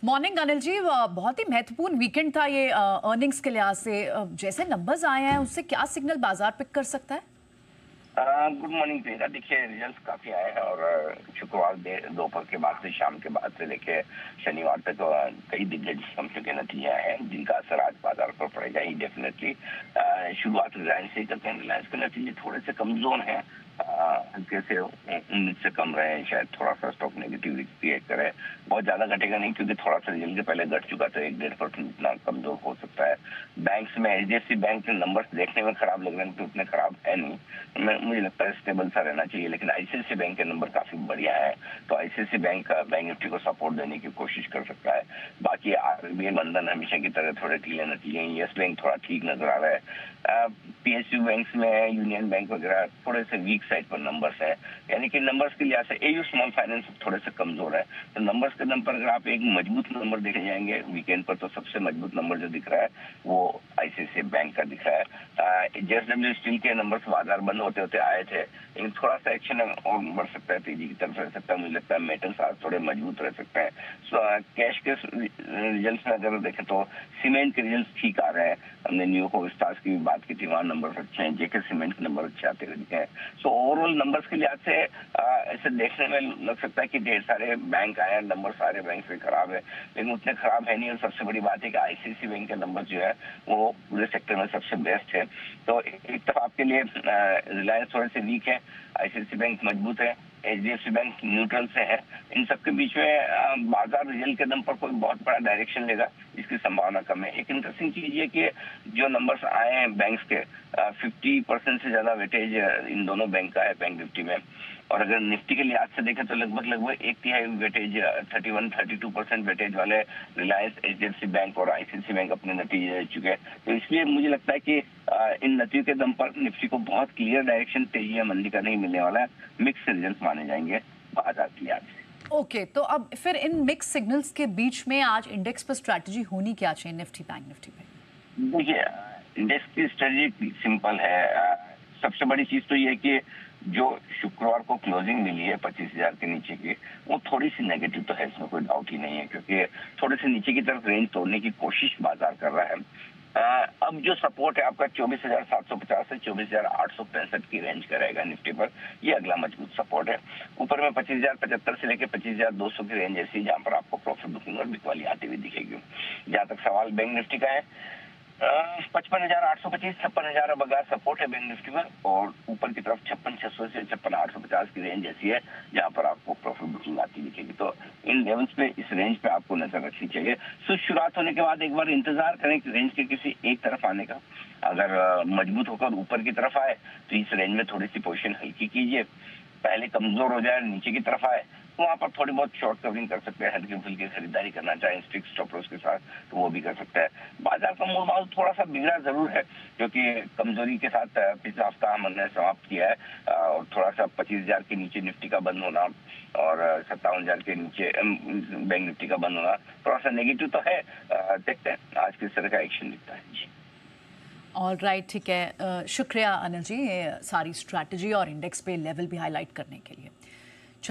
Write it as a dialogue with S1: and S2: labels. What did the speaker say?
S1: Morning Anil ji, बहुत ही महत्वपूर्ण weekend था ये अर्निंग्स के लिहाज से। जैसे नंबर्स आए हैं उससे क्या सिग्नल बाजार पिक कर सकता है?
S2: Good morning Priyanka. देखिए, रिजल्ट्स काफी आए हैं और शुक्रवार दोपहर के बाद से, शाम के बाद से लेके शनिवार तक कई दिग्गज कंपनियों के नतीजे आए हैं जिनका असर आज बाजार पर पड़ेगा ही डेफिनेटली। शुरुआत रिलायंस से करते हैं। रिलायंस के नतीजे थोड़े से कमजोर हैं, हल्के से उम्मीद से कम रहे हैं। शायद थोड़ा सा स्टॉक नेगेटिव क्रिएट करे। बहुत ज्यादा घटेगा नहीं क्योंकि थोड़ा सा रिजल्ट के पहले घट चुका, तो 1-1.5% इतना कमजोर हो सकता है। बैंक्स में एचडीएफसी बैंक के नंबर्स देखने में खराब लग रहे हैं, तो उतने खराब है नहीं। मुझे लगता है स्टेबल सा रहना चाहिए, लेकिन आईसीआईसीआई बैंक के नंबर काफी बढ़िया है, तो आईसीआईसीआई बैंक निफ्टी को सपोर्ट देने की कोशिश कर सकता है। बाकी आरबीएल बंधन हमेशा की तरह थोड़े ढीले नतीजे हैं। येस बैंक थोड़ा ठीक नजर आ रहा है। पीएसयू बैंक्स में यूनियन बैंक वगैरह थोड़े से वीक साइड पर नंबर्स है, यानी कि नंबर्स के लिहाज से एयू स्मॉल फाइनेंस थोड़े से कमजोर है। तो नंबर्स के दम पर अगर आप एक मजबूत नंबर देखे जाएंगे वीकेंड पर, तो सबसे मजबूत नंबर जो दिख रहा है वो आईसीआईसीआई बैंक का दिख रहा है। जेएसडब्ल्यू स्टील के नंबर्स बाजार बंद होते होते आए थे, लेकिन थोड़ा सा एक्शन और बढ़ सकता है, तेजी की तरफ रह सकता है। मुझे लगता है मेटल्स आज थोड़े मजबूत रह सकते हैं। कैश के रिजल्ट में अगर देखें तो सीमेंट के रिजल्ट ठीक आ रहे हैं। हमने न्यूको स्टार्स की भी बात की थी, वहां नंबर अच्छे हैं। जेके सीमेंट के नंबर अच्छे आते हुए दिखे हैं। सो ओवरऑल नंबर्स के लिहाज से ऐसे देखने में लग सकता है कि ढेर सारे बैंक आए हैं, नंबर सारे बैंक से खराब है, लेकिन उतने खराब है नहीं। और सबसे बड़ी बात है कि आईसीआईसीआई बैंक के नंबर जो है वो पूरे सेक्टर में सबसे बेस्ट है। तो एक तरफ आपके लिए रिलायंस थोड़े से वीक है, आईसीआईसीआई बैंक मजबूत है, एचडीएफसी बैंक न्यूट्रल से है। इन सबके बीच में बाजार रिजल्ट के दम पर कोई बहुत बड़ा डायरेक्शन लेगा, इसकी संभावना कम है। एक इंटरेस्टिंग चीज ये कि जो नंबर्स आए हैं बैंक्स के, 50% से ज्यादा वेटेज इन दोनों बैंक का है बैंक निफ्टी में। और अगर निफ्टी के लिहाज से देखें तो लगभग 1/3 वेटेज, 31-32% वेटेज वाले रिलायंस, एचडीएफसी बैंक और आईसीआईसीआई बैंक अपने नतीजे दे चुके हैं। तो इसलिए मुझे लगता है कि इन नतीजों के दम पर निफ्टी को बहुत क्लियर डायरेक्शन तेजी या मंदी का नहीं मिलने वाला है। मिक्स रिजल्ट माने जाएंगे बाजार के लिहाज से।
S1: ओके, तो अब फिर इन मिक्स सिग्नल्स के बीच में आज इंडेक्स पर स्ट्रैटेजी होनी क्या चाहिए निफ्टी बैंक निफ्टी पे?
S2: देखिए, इंडेक्स की स्ट्रेटजी सिंपल है। सबसे बड़ी चीज तो ये है कि जो शुक्रवार को क्लोजिंग मिली है 25,000 के नीचे की, वो थोड़ी सी नेगेटिव तो है, इसमें कोई डाउट ही नहीं है, क्योंकि थोड़े से नीचे की तरफ रेंज तोड़ने की कोशिश बाजार कर रहा है। अब जो सपोर्ट है आपका 24,750 से 24,865 की रेंज का रहेगा निफ्टी पर, ये अगला मजबूत सपोर्ट है। ऊपर में 25,075 से लेकर 25,200 की रेंज ऐसी, जहां पर आपको प्रॉफिट बुकिंग और बिकवाली आती हुई दिखेगी। जहां तक सवाल बैंक निफ्टी का है, 55,825, 56,000 अब अगर सपोर्ट है बैंक निफ्टी में, और ऊपर की तरफ 56,600 से 56,850 की रेंज ऐसी है जहां पर आपको प्रॉफिट बुकिंग आती दिखेगी। तो इन लेवल्स पे, इस रेंज पे आपको नजर रखनी चाहिए। शुरुआत होने के बाद एक बार इंतजार करें कि रेंज के किसी एक तरफ आने का। अगर मजबूत होकर ऊपर की तरफ आए तो इस रेंज में थोड़ी सी पोजीशन हल्की कीजिए। पहले कमजोर हो जाए, नीचे की तरफ आए, तो वहां पर थोड़ी बहुत शॉर्ट कवरिंग कर सकते हैं। हल्की फुल्की खरीदारी करना चाहे स्ट्रिक्ट स्टॉप लॉस के साथ, तो वो भी कर सकता है। बाजार का मूल भाव थोड़ा सा बिगड़ा जरूर है, क्योंकि कमजोरी के साथ पिछला हफ्ता हमने समाप्त किया है। और थोड़ा सा 25,000 के नीचे निफ्टी का बंद होना और 57,000 के नीचे बैंक निफ्टी का बंद होना थोड़ा सा नेगेटिव तो है। देखते हैं आज किस तरह का एक्शन दिखता है जी।
S1: ऑल राइट, ठीक है। शुक्रिया अनिल जी, ये सारी स्ट्रैटेजी और इंडेक्स पे लेवल भी हाईलाइट करने के लिए।